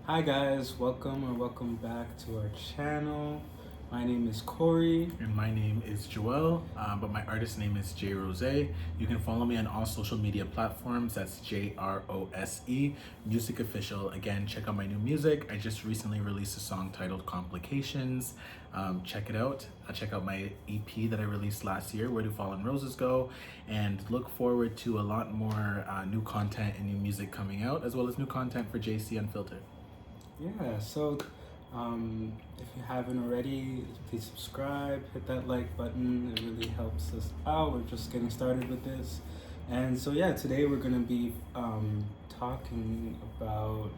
Hi guys, welcome back to our channel. My name is Corey. And my name is Joel, but my artist name is J Rose. You can follow me on all social media platforms. That's JROSE, Music Official. Again, check out my new music. I just recently released a song titled Complications. Check it out. Check out my EP that I released last year, Where Do Fallen Roses Go? And look forward to a lot more new content and new music coming out, as well as new content for JC Unfiltered. Yeah, so if you haven't already, please subscribe, hit that like button. It really helps us out. We're just getting started with this. And so yeah, today we're gonna be talking about,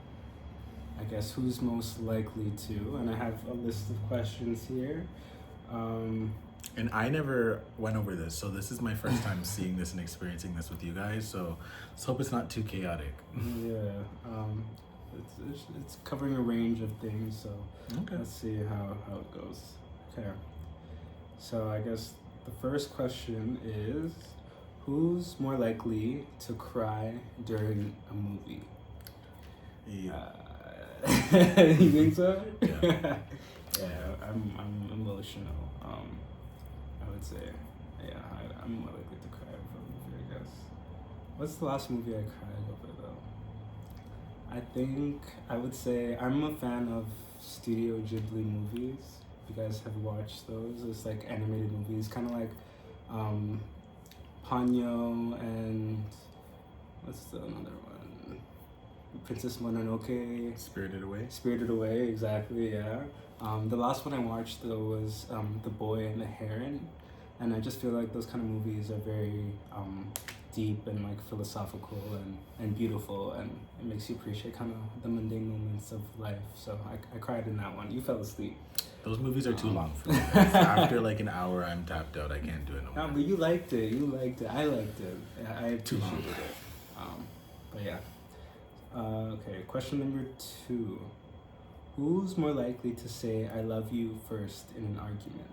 I guess, who's most likely to, and I have a list of questions here. And I never went over this, so this is my first time seeing this and experiencing this with you guys. So let's hope it's not too chaotic. Yeah, it's covering a range of things, so Okay. let's see how it goes. Okay, so I guess the first question is, who's more likely to cry during a movie? Yeah. You think so? Yeah. Yeah, I'm emotional. I would say, yeah, I'm more likely to cry over a movie, I guess. What's the last movie I cried over though? I think I would say I'm a fan of Studio Ghibli movies. If you guys have watched those, it's like animated movies, kind of like Ponyo and what's the another one? Princess Mononoke. Spirited Away. Spirited Away, exactly, yeah. The last one I watched though was The Boy and the Heron, and I just feel like those kind of movies are very deep and like philosophical and beautiful, and it makes you appreciate kind of the mundane moments of life. So I cried in that one. You fell asleep. Those movies are too long for me. After like an hour, I'm tapped out. I can't do it no No, more. but you liked it. You liked it. I liked it. Yeah, I Too long. appreciated it. But yeah. Okay, question number 2. Who's more likely to say "I love you" first in an argument?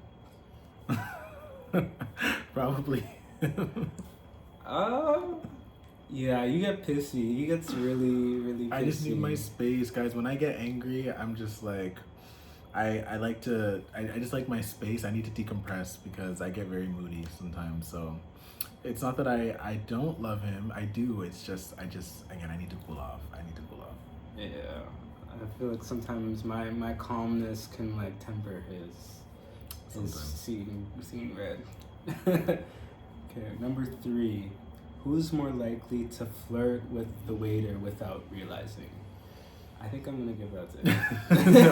Probably. Yeah, you get pissy. He gets really pissy. I just need my space, guys. When I get angry, I'm just like, I just like my space. I need to decompress because I get very moody sometimes. So it's not that I don't love him. I do. It's just, again, I need to cool off. Yeah, I feel like sometimes my calmness can like temper his Sometimes. seeing red. Okay, number 3. Who's more likely to flirt with the waiter without realizing? I think I'm gonna give that to him. No.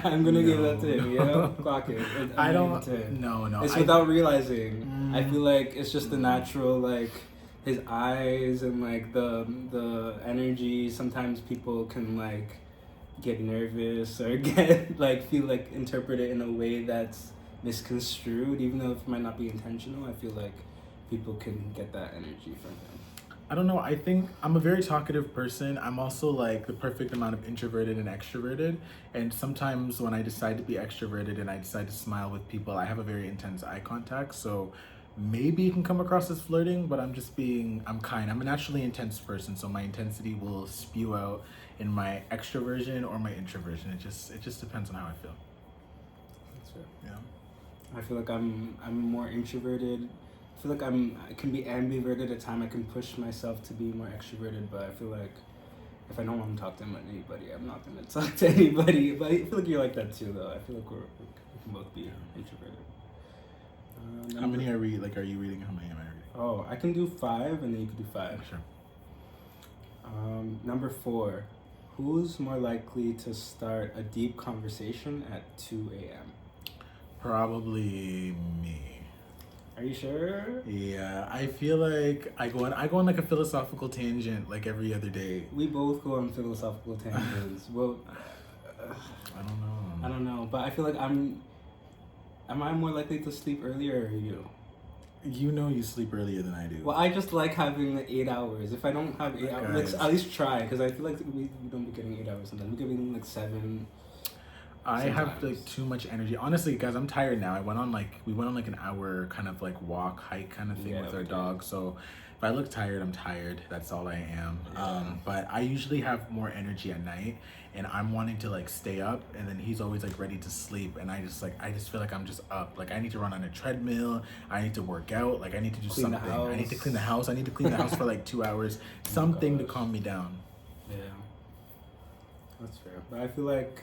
I'm gonna give No. that to him. You know, clock it. I I'm gonna don't. give it to him. No. It's without realizing. I feel like it's just the Mm. natural, like his eyes and like the energy. Sometimes people can like get nervous or get like feel like interpret it in a way that's misconstrued, even though it might not be intentional. I feel like people can get that energy from him. I don't know. I think I'm a very talkative person. I'm also like the perfect amount of introverted and extroverted. And sometimes when I decide to be extroverted and I decide to smile with people, I have a very intense eye contact. So maybe it can come across as flirting, but I'm kind. I'm a naturally intense person. So my intensity will spew out in my extroversion or my introversion. It just depends on how I feel. That's fair. Yeah. I feel like I'm more introverted. I feel like I can be ambiverted at times. I can push myself to be more extroverted, but I feel like if I don't want to talk to anybody, I'm not gonna talk to anybody. But I feel like you're like that too, though. I feel like we can both be introverted. How many are we, like, are you reading? How many am I reading? Oh, I can do 5, and then you can do 5. Sure. Number 4. Who's more likely to start a deep conversation at 2 a.m.? Probably me. Are you sure? Yeah, I feel like I go on like a philosophical tangent like every other day. We both go on philosophical tangents. Well, I don't know. but I feel like am I more likely to sleep earlier, or are you? You know you sleep earlier than I do. Well, I just like having like 8 hours. If I don't have 8 hours, let's Guys. at least try, because I feel like we don't be getting 8 hours sometimes. We're getting like 7. I have sometimes. like too much energy. Honestly, guys, I'm tired now. We went on like an hour kind of like hike kind of thing Yeah, with our we did. dog. So If I look tired, I'm tired. That's all I am. But I usually have more energy at night, and I'm wanting to like stay up, and then he's always like ready to sleep, and I just feel like I'm just up. Like I need to run on a treadmill. I need to work out. Like I need to do Clean the something. I need to house. clean the house. I need to clean the house for like 2 hours. Something to gosh. calm me down. Yeah, that's fair. But I feel like,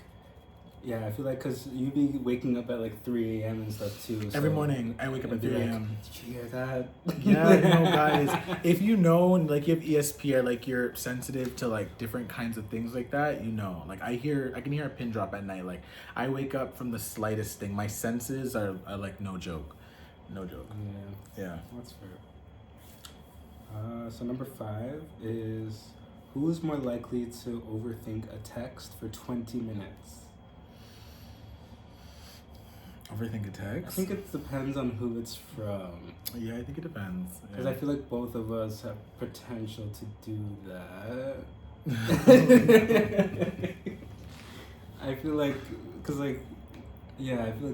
because you be waking up at like 3 a.m. and stuff too. Every so morning I wake up at 3 a.m. Did you hear that? Yeah, no, guys. If you know, and like you have ESP, or like you're sensitive to like different kinds of things like that, you know. Like I can hear a pin drop at night. Like I wake up from the slightest thing. My senses are like no joke. No joke. Yeah. That's fair. So number 5 is, who is more likely to overthink a text for 20 minutes? Overthink a I text? think it depends on who it's from. Yeah, I think it depends. Because I feel like both of us have potential to do that. I feel like, I feel like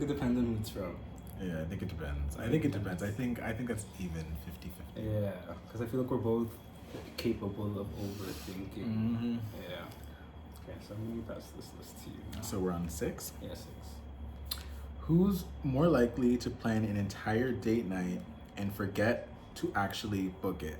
it depends on who it's from. Yeah, I think it depends. I think that's even 50-50. Yeah, because I feel like we're both capable of overthinking. Mm-hmm. Yeah. Okay, so I'm going to pass this list to you now. So we're on 6? Yeah, 6. Who's more likely to plan an entire date night and forget to actually book it?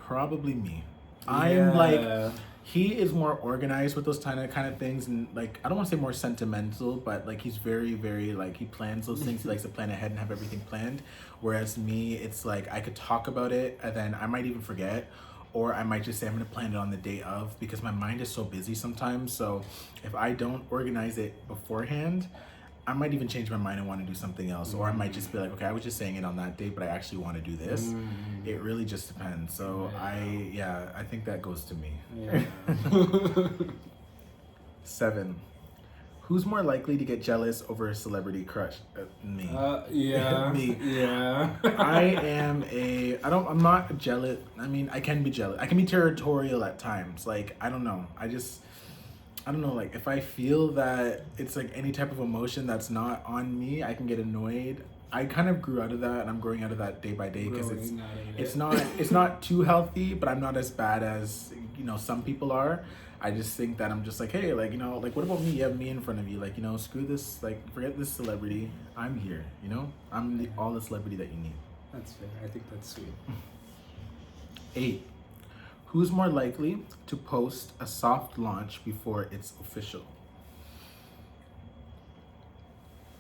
Probably me. I'm like, he is more organized with those kind of things, and like I don't want to say more sentimental, but like he's very, very like he plans those things. He likes to plan ahead and have everything planned. Whereas me, it's like I could talk about it and then I might even forget, or I might just say I'm gonna plan it on the day of, because my mind is so busy sometimes. So if I don't organize it beforehand, I might even change my mind and want to do something else. Or I might just be like, okay, I was just saying it on that day, but I actually want to do this. It really just depends. So I think that goes to me. Yeah. 7. Who's more likely to get jealous over a celebrity crush? Me. Yeah. Me. Yeah. I'm not jealous. I mean, I can be jealous. I can be territorial at times. Like, I don't know. I don't know, like if I feel that it's like any type of emotion that's not on me, I can get annoyed. I kind of grew out of that, and I'm growing out of that day by day, because it's not too healthy, but I'm not as bad as, you know, some people are. I just think that I'm just like, hey, like, you know, like what about me? You have me in front of you, like, you know, screw this, like forget this celebrity. I'm here, you know? I'm all the celebrity that you need. That's fair. I think that's sweet. 8. Who's more likely to post a soft launch before it's official?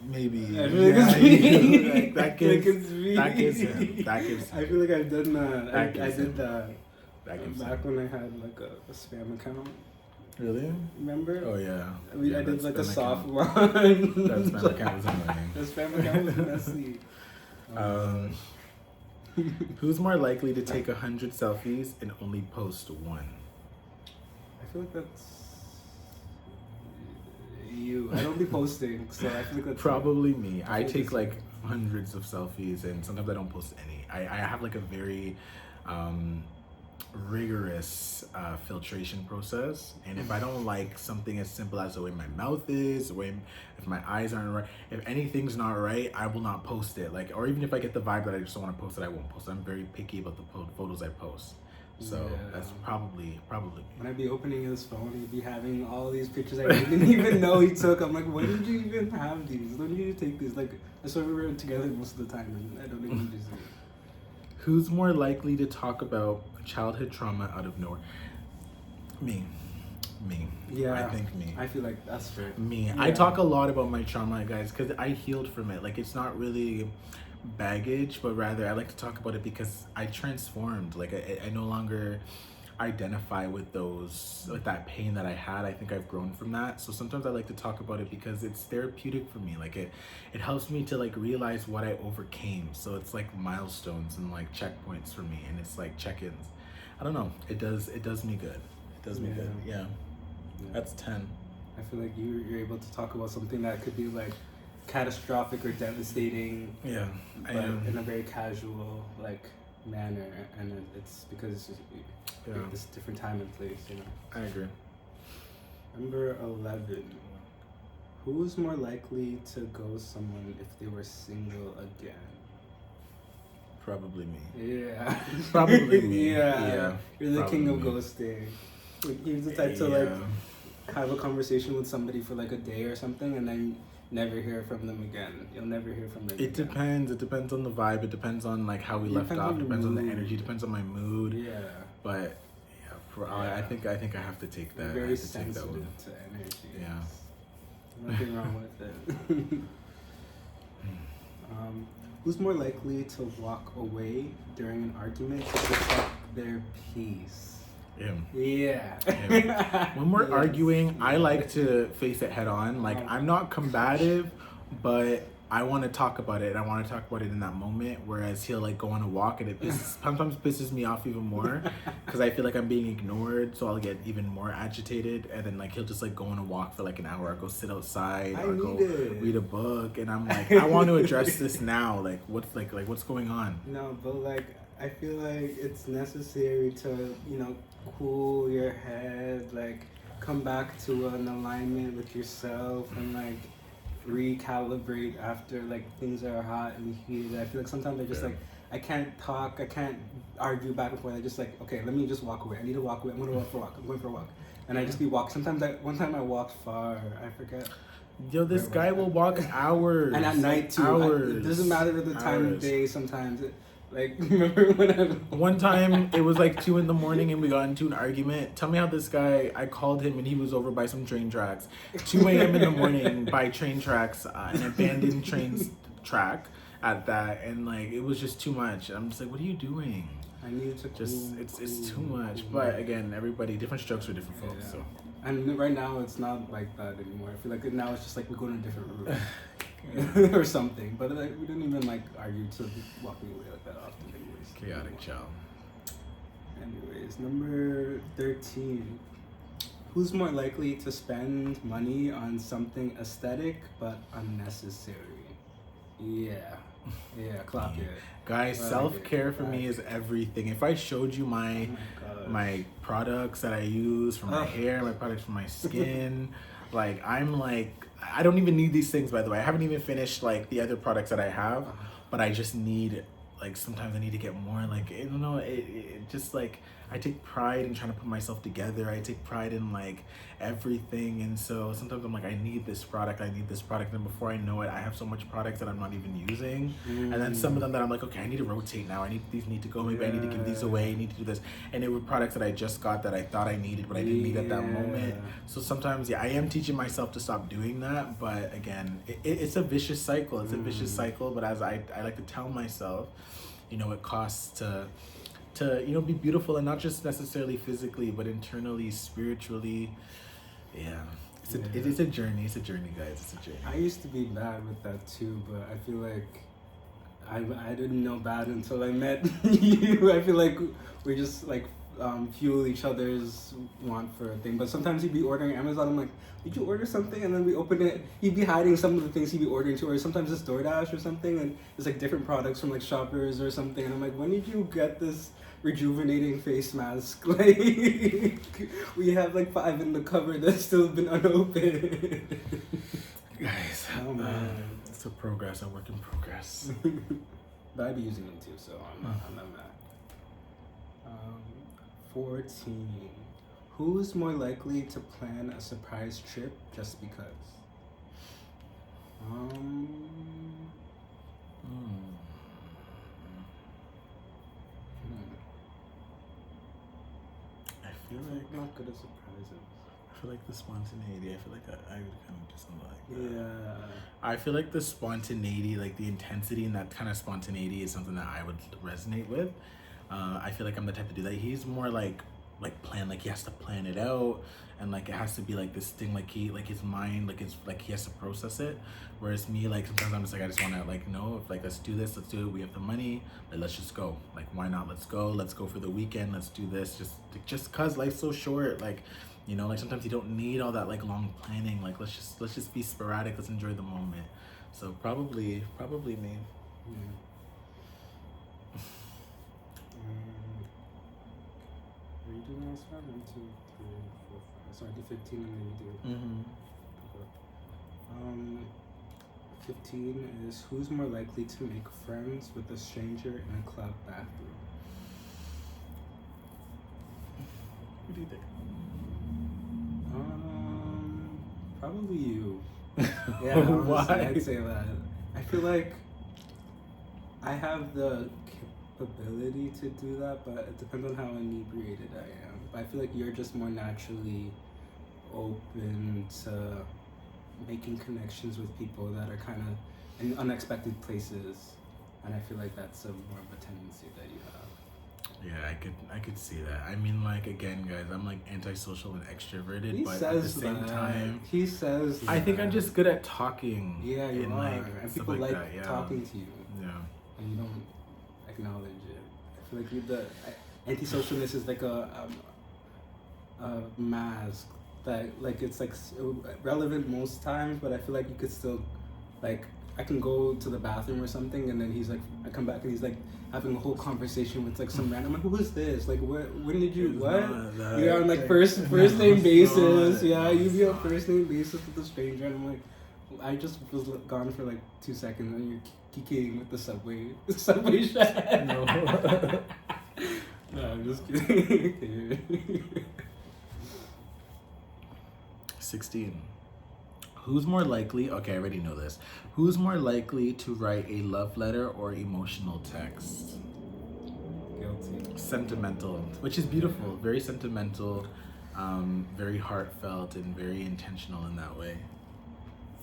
Maybe. I feel like it's me. That gives him. I feel like I've done that. I did that back when I had like a spam account. Really? Remember? Oh yeah. I did like a soft launch. That spam account was annoying. The spam account was messy. Who's more likely to take 100 selfies and only post 1? I feel like that's you. I don't be posting, so I feel like that's probably me. I take like hundreds of selfies, and sometimes I don't post any. I have like a very rigorous filtration process, and if I don't like something as simple as the way my mouth is, the way if my eyes aren't right, if anything's not right, I will not post it. Like, or even if I get the vibe that I just don't want to post it, I won't post it. I'm very picky about the photos I post. So that's probably when I be opening his phone, he'd be having all these pictures I didn't even know he took. I'm like, when did you even have these? When did you take these? Like, I swear we were together most of the time, and I don't even just. Who's more likely to talk about childhood trauma out of nowhere? Me. Yeah. I think me. I feel like that's fair. Me. Yeah. I talk a lot about my trauma, guys, because I healed from it. Like, it's not really baggage, but rather I like to talk about it because I transformed. Like, I no longer identify with that pain that I had. I think I've grown from that. So sometimes I like to talk about it because it's therapeutic for me. Like it helps me to like realize what I overcame. So it's like milestones and like checkpoints for me, and it's like check-ins. I don't know. It does me good. It does me good. Yeah. That's 10. I feel like you're able to talk about something that could be like catastrophic or devastating. Yeah. But in a very casual like manner, and it's because it's different time and place, you know. I agree. Number 11. Who's more likely to ghost someone if they were single again? Probably me. Yeah. Probably me. Yeah. You're the king of me. ghosting. Like, you're the type to like have a conversation with somebody for like a day or something and then never hear from them again. You'll never hear from them again. It depends. It depends on the vibe. It depends on like how we left off. It depends on the energy. It depends on my mood. Yeah. But I think I have to take that. Very sensitive to energy. Yeah. Nothing wrong with it. Who's more likely to walk away during an argument to protect their peace? Him. Yeah. Him. When we're arguing, I like to face it head on. Like, I'm not combative, but I want to talk about it. And I want to talk about it in that moment. Whereas he'll like go on a walk, and it sometimes pisses me off even more because I feel like I'm being ignored. So I'll get even more agitated. And then like he'll just like go on a walk for like an hour, or go sit outside, or go read a book. And I'm like, I want to address this now. Like what's going on? No, but like I feel like it's necessary to cool your head, like come back to an alignment with yourself, and like recalibrate after like things are hot and heated. I feel like sometimes I just like I can't talk, I can't argue back and forth. I just like, okay, let me just walk away. I need to walk away. I'm going for a walk. And I just be walking. Sometimes one time I walked far. I forget. Yo, this guy will walk hours. And at night too. Hours. It doesn't matter the time of day. Sometimes. Like, remember when one time it was like 2 a.m. and we got into an argument. Tell me how this guy, I called him and he was over by some train tracks. 2 a.m. in the morning by train tracks, an abandoned train track at that, and like it was just too much. I'm just like, what are you doing? I need to it's too much. But again, everybody, different strokes for different folks. Yeah. So. And right now it's not like that anymore. I feel like now it's just like we're going a different route. Or something, but like we didn't even like argue to walking away like that often anyways. Chaotic child. Anyways, number 13. Who's more likely to spend money on something aesthetic but unnecessary? Yeah, clap it. Guys, self-care for me is everything. If I showed you my products that I use for my hair, my products for my skin, like I'm like, I don't even need these things, by the way. I haven't even finished like the other products that I have, but I just need, like, sometimes I need to get more, like, I don't know, it just like, I take pride in trying to put myself together. I take pride in like everything, and so sometimes I'm like, I need this product, and before I know it, I have so much products that I'm not even using, and then some of them that I'm like, okay, I need to rotate now. These need to go. Maybe I need to give these away. I need to do this, and it were products that I just got that I thought I needed, but I didn't need at that moment. So sometimes, I am teaching myself to stop doing that, but again, it's a vicious cycle. It's a vicious cycle, but as I like to tell myself, it costs to be beautiful, and not just necessarily physically, but internally, spiritually. It is a journey. It's a journey, guys. It's a journey. I used to be bad with that too, but I feel like I didn't know bad until I met you. I feel like we just like fuel each other's want for a thing. But sometimes he'd be ordering Amazon. I'm like, did you order something? And then we open it. He'd be hiding some of the things he'd be ordering too, or sometimes it's DoorDash or something, and it's like different products from like Shoppers or something. And I'm like, when did you get this rejuvenating face mask? Like, we have like 5 in the cupboard that's still been unopened. Guys, oh man, it's a work in progress. But I'd be using them too, so I'm not mad. 14. Who's more likely to plan a surprise trip just because? I feel like I'm not good at surprises. I feel like the spontaneity. I feel like I would kind of just like that. Yeah. I feel like the spontaneity, like the intensity, and that kind of spontaneity is something that I would resonate with. I feel like I'm the type to do that. He's more like plan, like he has to plan it out, and like it has to be like this thing, like his mind, like he has to process it. Whereas me, like sometimes I'm just like, I just want to like, no, if like let's do it, we have the money, like let's just go, like why not, let's go for the weekend, let's do this, just cause life's so short, like like sometimes you don't need all that like long planning, like let's just be sporadic, let's enjoy the moment. So probably me. Are you doing last 5? 1, 2, 3, 4, 5. So I do 15 and then you do. 15 is who's more likely to make friends with a stranger in a club bathroom? What do you think? Probably you. Yeah, honestly, Why? I'd say that. I feel like I have the capability to do that, but it depends on how inebriated I am. But I feel like you're just more naturally open to making connections with people that are kind of in unexpected places, and I feel like that's a more of a tendency that you have. Yeah, I could see that. I mean, like, again, guys, I'm like antisocial and extroverted, He but at says the same that. time, He says that. I think I'm just good at talking. Yeah, you and, are, like, and stuff people like that, yeah. talking to you, Yeah. and you don't acknowledge it. I feel like the antisocialness is like a mask that like it's like relevant most times, but I feel like you could still like I can go to the bathroom or something, and then he's like I come back and he's like having a whole conversation with like some random. I'm like, who is this? Like, when did you It's what? You're on like first name basis. Yeah, you be on first name basis with a stranger, and I'm like, I just was gone for like 2 seconds, and you're kicking with the subway chat. No. No, I'm just kidding. 16. Who's more likely, okay, I already know this. Who's more likely to write a love letter or emotional text? Guilty. Sentimental, which is beautiful, very sentimental, very heartfelt, and very intentional in that way.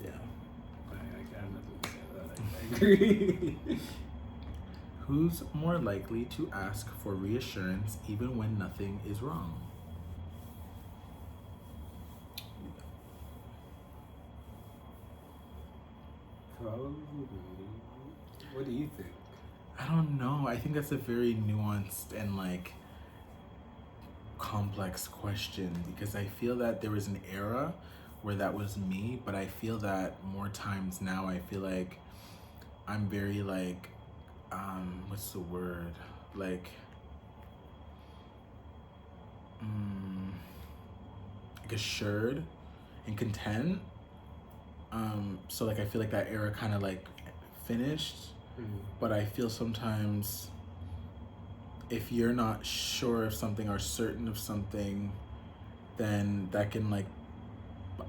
Yeah. I'm not gonna say that. I agree. Who's more likely to ask for reassurance even when nothing is wrong? Probably. What do you think? I don't know. I think that's a very nuanced and like complex question, because I feel that there was an era where that was me, but I feel that more times now I feel like I'm very like what's the word? Like assured and content. So like I feel like that era kind of like finished, but I feel sometimes if you're not sure of something or certain of something, then that can like,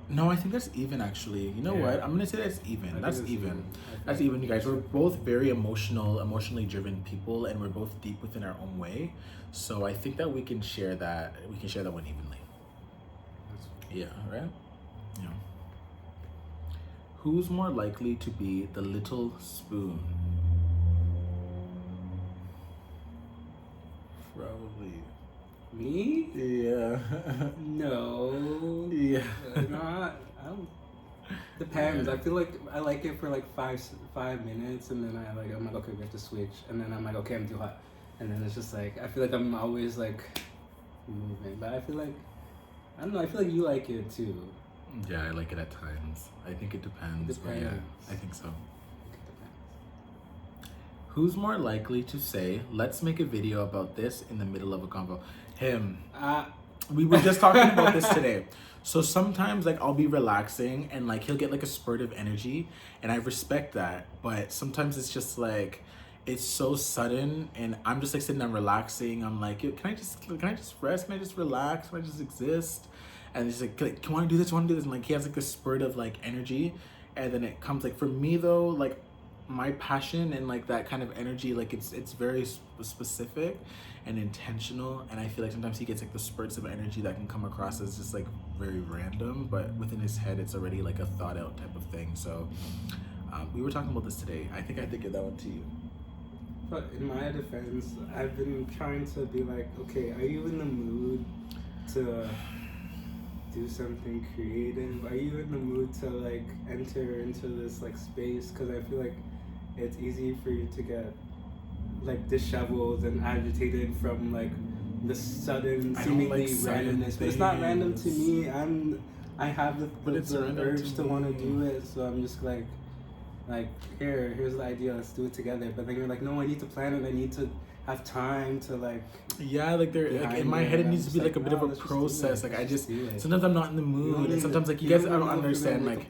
no, I think that's even actually. You know what? I'm gonna say that's even. That's even. That's even, you guys. We're both very emotionally driven people, and we're both deep within our own way. So I think that we can share that. We can share that one evenly. Yeah. Right. Yeah. Who's more likely to be the little spoon? Probably Me? Yeah. No. Yeah. Not. I don't. Depends. I feel like I like it for like 5 minutes, and then I'm like, okay, we have to switch, and then I'm like, okay, I'm too hot, and then it's just like I feel like I'm always like moving, but I feel like I don't know. I feel like you like it too. Yeah, I like it at times. I think it depends. But yeah, I think so. Who's more likely to say, let's make a video about this in the middle of a convo? Him. We were just talking about this today. So sometimes like I'll be relaxing and like he'll get like a spurt of energy, and I respect that. But sometimes it's just like it's so sudden, and I'm just like sitting there relaxing. I'm like, can I just rest? Can I just relax? Can I just exist? And he's like, can I do this? Want to do this? And like he has like a spurt of like energy, and then it comes like for me though, like my passion and like that kind of energy, like it's very specific and intentional, and I feel like sometimes he gets like the spurts of energy that can come across as just like very random, but within his head it's already like a thought out type of thing. So we were talking about this today. I think I have to give that one to you. But in my defense, I've been trying to be like, okay, are you in the mood to do something creative? Are you in the mood to like enter into this like space? Because I feel like it's easy for you to get like disheveled and agitated from like the sudden seemingly randomness. But it's not random to me. I have the urge to want to do it, so I'm just like here's the idea, let's do it together. But then you're like, no, I need to plan it, I have time to like. Yeah, like in my head it needs to be like a bit of a process. Like I just sometimes I'm not in the mood, and sometimes like you guys I don't understand. Like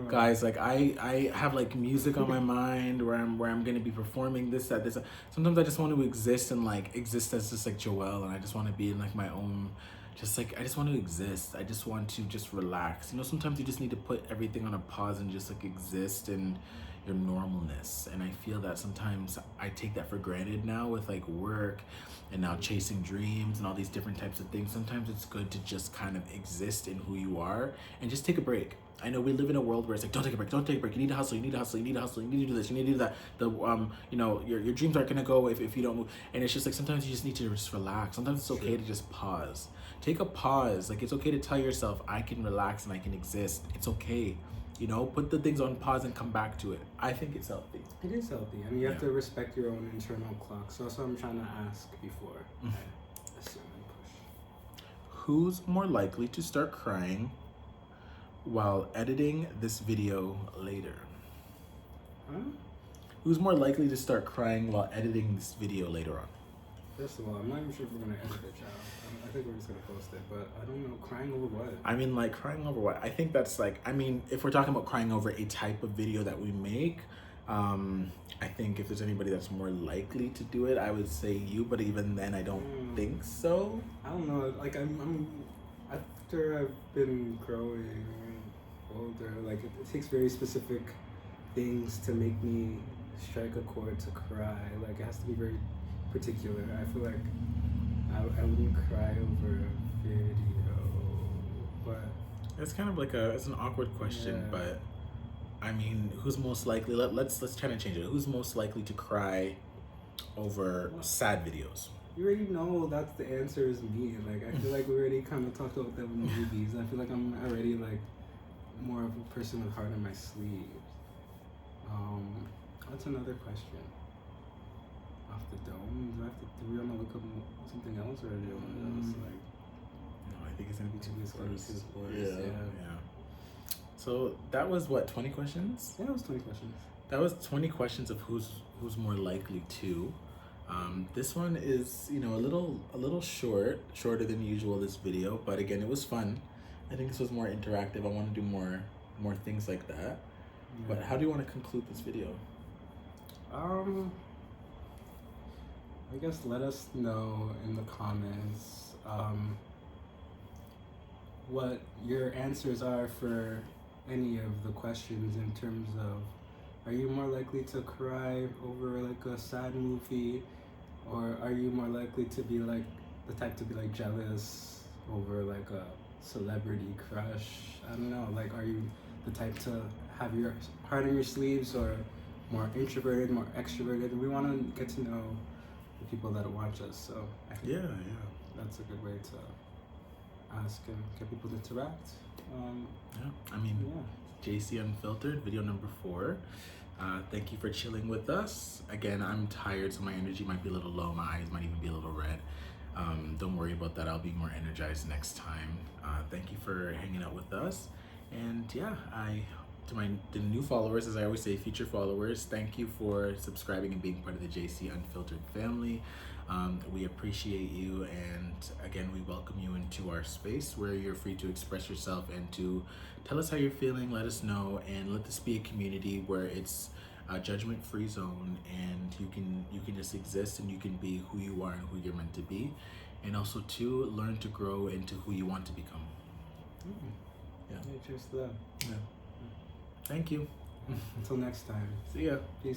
guys, like I have like music on my mind where I'm gonna be performing this that this. Sometimes I just want to exist and like exist as just like Joelle, and I just want to be in like my own. Just like I just want to exist. I just want to just relax. You know, sometimes you just need to put everything on a pause and just like exist in your normalness. And I feel that sometimes I take that for granted now with like work and now chasing dreams and all these different types of things. Sometimes it's good to just kind of exist in who you are and just take a break. I know we live in a world where it's like, don't take a break, don't take a break. You need to hustle, you need to hustle, you need to hustle, you need to do this, you need to do that. You know, your dreams aren't gonna go if you don't move. And it's just like sometimes you just need to just relax. Sometimes it's okay to just pause. Take a pause. Like it's okay to tell yourself, I can relax and I can exist. It's okay. You know, put the things on pause and come back to it. I think it's healthy. It is healthy. I mean, you have to respect your own internal clock. So that's what I'm trying to ask before I assume and push. Who's more likely to start crying while editing this video later? Huh? Who's more likely to start crying while editing this video later on? First of all, I'm not even sure if we're going to edit it, child. I think we're just going to post it, but I don't know. Crying over what? I mean, like, crying over what? I think that's like, I mean, if we're talking about crying over a type of video that we make, I think if there's anybody that's more likely to do it, I would say you, but even then, I don't think so. I don't know. Like, I'm after I've been growing older, like, it takes very specific things to make me strike a chord to cry. Like, it has to be very particular. I feel like I wouldn't cry over a video, but it's kind of like it's an awkward question, but I mean, who's most likely? Let's try to change it. Who's most likely to cry over sad videos? You already know that's the answer is me. Like I feel like we already kind of talked about that with movies. I feel like I'm already like more of a person with heart in my sleeves. What's another question? Off the dome? Do we want to look up something else or do you want to just like? No, I think it's gonna be too close. Yeah. So that was what, 20 questions? Yeah, it was 20 questions. That was 20 questions of who's more likely to. This one is, you know, a little shorter than usual, this video, but again, it was fun. I think this was more interactive. I want to do more things like that. Yeah. But how do you want to conclude this video? I guess let us know in the comments what your answers are for any of the questions in terms of, are you more likely to cry over like a sad movie, or are you more likely to be like the type to be like jealous over like a celebrity crush? I don't know, like are you the type to have your heart in your sleeves, or more introverted, more extroverted? We want to get to know the people that watch us, so I think that's a good way to ask and get people to interact. JC Unfiltered, video number 4. Thank you for chilling with us. Again, I'm tired, so my energy might be a little low. My eyes might even be a little red. Don't worry about that. I'll be more energized next time. Thank you for hanging out with us. And yeah, the new followers, as I always say, future followers, thank you for subscribing and being part of the JC Unfiltered family. We appreciate you, and again, we welcome you into our space where you're free to express yourself and to tell us how you're feeling. Let us know, and let this be a community where it's a judgment-free zone, and you can just exist and you can be who you are and who you're meant to be, and also to learn to grow into who you want to become. Yeah, cheers to that. Yeah. Thank you. Until next time. See ya. Peace.